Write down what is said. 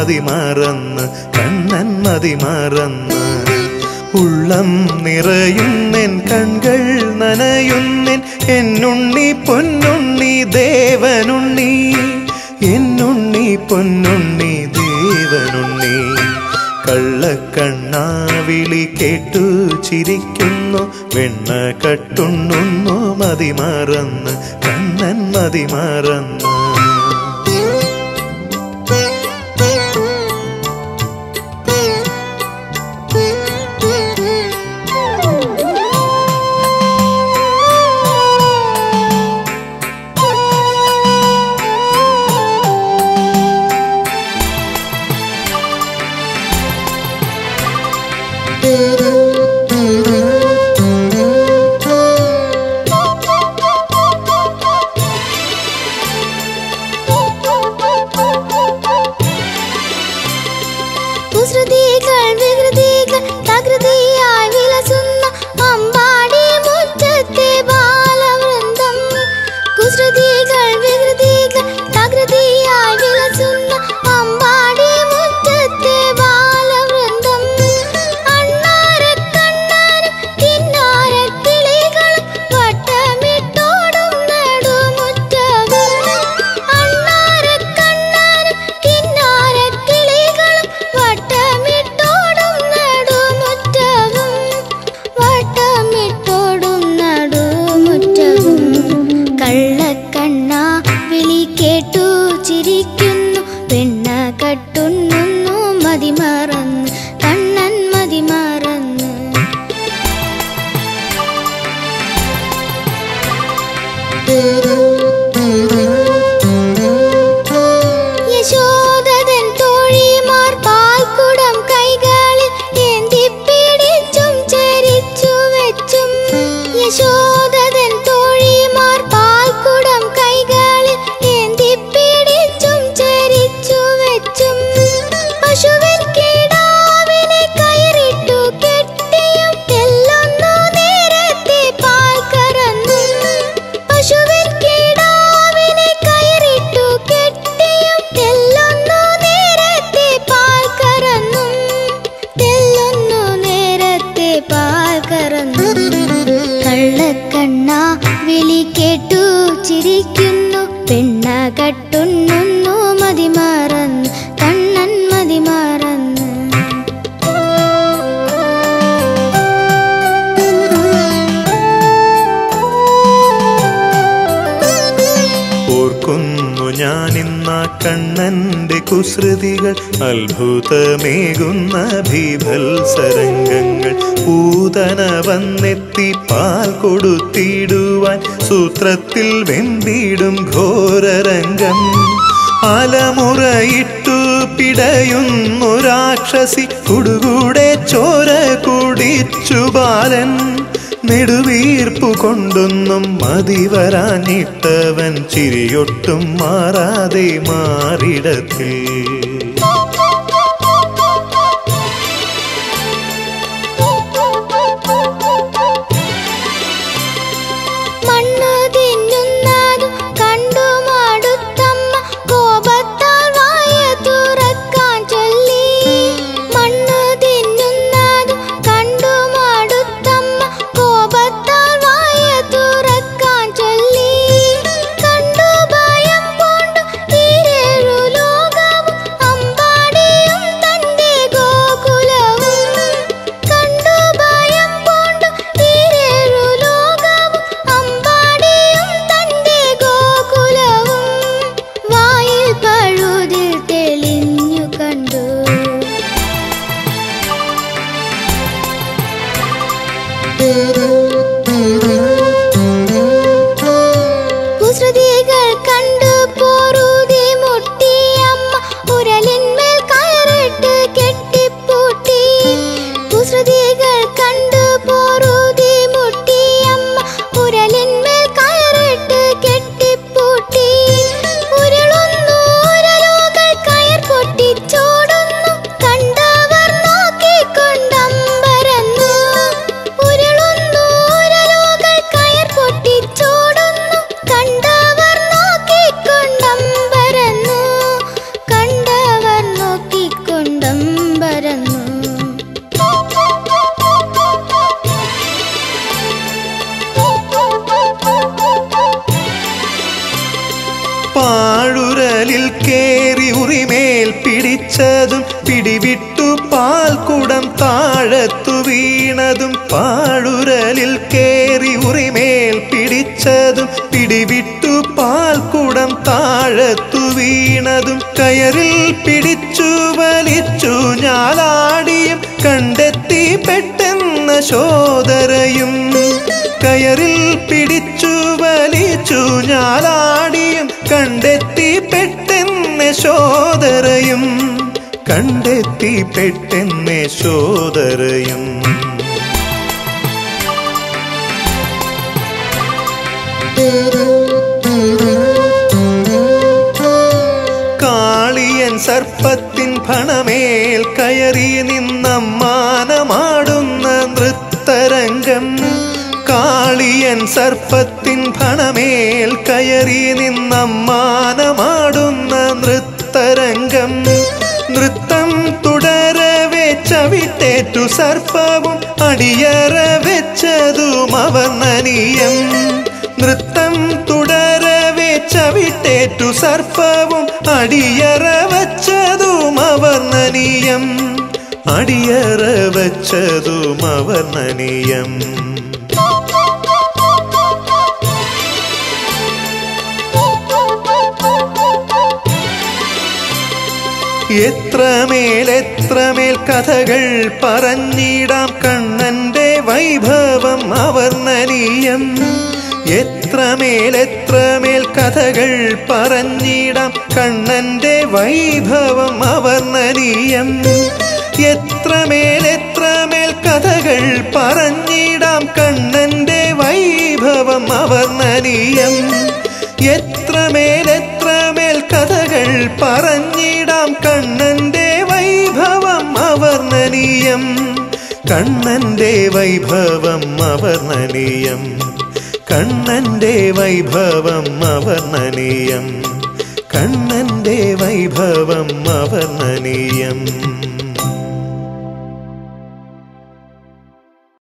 മതിമറന്ന് കണ്ണൻ മതിമറന്ന് ഉള്ളം നിറയുന്നെൻ കൺകൾ നനയുന്നെൻ എന്നുണ്ണി പൊന്നുണ്ണി ദേവനുണ്ണി എന്നുണ്ണി പൊന്നുണ്ണി ദേവനുണ്ണി കള്ളക്കണ്ണാവിളി കേട്ടു ചിരിക്കുന്നു വെണ്ണ കട്ടുണ്ണുന്നു മതിമറന്ന് കണ്ണൻ മതിമറന്ന് കണ്ണന്റെ കുസൃതികൾ അത്ഭുതമേകുന്ന ഭീഭത്സരംഗങ്ങൾ പൂതന വന്നെത്തി പാൽ കൊടുത്തിടുവാൻ സൂത്രത്തിൽ വെന്തിടും ഘോരരംഗം അലമുറയിട്ടു പിടയുന്നു രാക്ഷസി കുടുകൂടെ ചോര കുടിച്ചു ബാലൻ നെടുവീർപ്പു കൊണ്ടൊന്നും മതിവരാഞ്ഞിട്ടവൻ ചിരിയൊട്ടും മാറാതെ മാറിടത്തിൽ കണ്ടവർ നോക്കിക്കൊണ്ടമ്പരന്നു ഉരുളുന്നു പിടിച്ചതും പിടിവിട്ടു പാൽക്കുടം താഴത്തു വീണതും പാഴുരലിൽ കേറി ഉറിമേൽ പിടിച്ചതും പിടിവിട്ടു പാൽക്കുടം താഴത്തു വീണതും കയറിൽ പിടിച്ചു വലിച്ചു ഞാലാടിയും കണ്ടെത്തി പെട്ടെന്ന ശോധരയും കയറിൽ പിടിച്ചു വലിച്ചു ഞാലാടിയും കണ്ടെത്തി പെട്ടെന്ന ശോധരയും കണ്ടെത്തി പെട്ടെന്ന ശോധരയും കാളിയൻ സർപ്പത്തിൻ ഫണമേൽ കയറി നിന്നമ്മാനമാടുന്ന നൃത്തരംഗം കാളിയൻ സർപ്പത്തിൻ ഫണമേൽ കയറി നിന്നമ്മാനമാടുന്ന നൃത്തരംഗം നൃത്തം തുടരവെ ചവിട്ടേറ്റു സർപ്പവും അടിയറ വെച്ചതും അവർണ്ണനീയം നൃത്തം തുടരവെ ചവിട്ടേറ്റു സർപ്പവും അടിയറ വച്ചതും അവർണ്ണനീയം അടിയറ വച്ചതും അവർണ്ണനീയം എത്രമേൽ കഥകൾ പറഞ്ഞിടാം കണ്ണന്റെ വൈഭവം അവർണ്ണനീയം എത്രമേൽ കഥകൾ പറഞ്ഞിടാം കണ്ണന്റെ വൈഭവം അവർണ്ണനീയം എത്രമേൽ കഥകൾ പറഞ്ഞിടാം കണ്ണന്റെ വൈഭവം അവർണ്ണനീയം എത്രമേൽ കഥകൾ പറഞ്ഞിടാം കണ്ണന്റെ വൈഭവം അവർണ്ണനീയം കണ്ണന്റെ വൈഭവം അവർണ്ണനീയം കണ്ണന്റെ വൈഭവം അവർണ്ണനീയം കണ്ണന്റെ വൈഭവം അവർണ്ണനീയം